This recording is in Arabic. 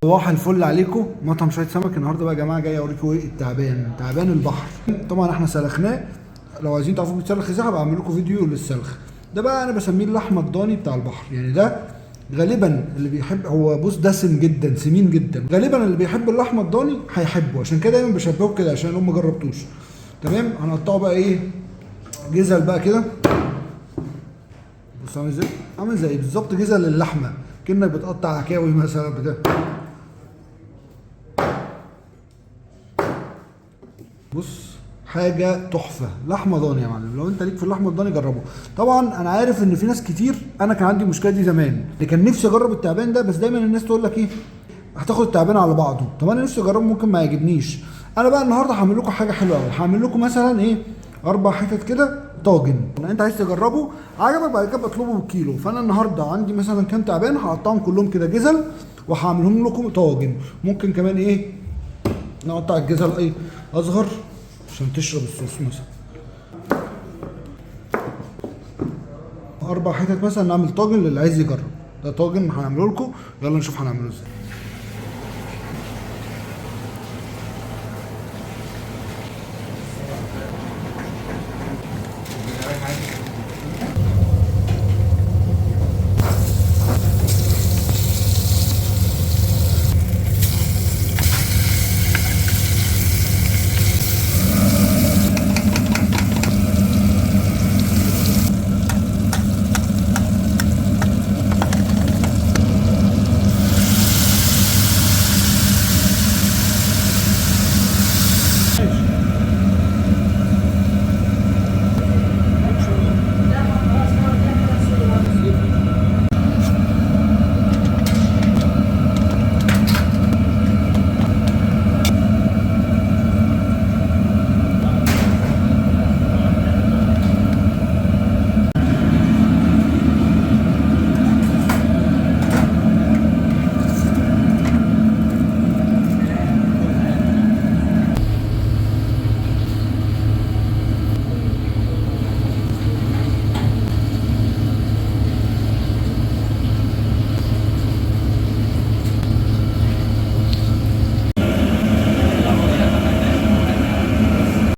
صباح الفل عليكم. مطعم شويه سمك النهارده بقى يا جماعه، جاي اوريكم ايه تعبان البحر. طبعا احنا سلخناه، لو عايزين تعرفوا بيتسلخ ازاي هبقى اعمل لكم فيديو للسلخ. ده بقى انا بسميه اللحمه الضاني بتاع البحر، يعني ده غالبا اللي بيحب، هو بص دسم جدا سمين جدا، غالبا اللي بيحب اللحمه الضاني هيحبه، عشان كده دايما بشبهه كده عشان لو ما جربتوش. تمام، هنقطعه بقى ايه جزل بقى كده. بص عامل ازاي، عامل زي بالظبط جزل اللحمه، كأنك بتقطع عكاوي مثلا بتاع. بص حاجه تحفه، لحمه ضاني يا معلم. لو انت ليك في اللحمه الضاني جربه. طبعا انا عارف ان في ناس كتير، انا كان عندي المشكله دي زمان، اللي كان نفسي اجرب التعبان ده، بس دايما الناس تقول لك ايه، هتاخد التعبان على بعضه. طب انا نفسي اجربه ممكن ما يعجبنيش. انا بقى النهارده هعمل لكم حاجه حلوه قوي، هعمل لكم مثلا ايه 4 حتت كده طاجن. انت عايز تجربه عجبك بعد كده اطلبه بالكيلو. فانا النهارده عندي مثلا كام تعبان، هقطعهم كلهم كده جزل وهعملهم لكم طاجن. ممكن كمان ايه نقطع الجزل ايه اصغر عشان تشرب الصوص مثلا. 4 حتت مثلا نعمل طاجن للي عايز يجرب. ده طاجن هنعمله لكم، يلا نشوف هنعمله ازاي.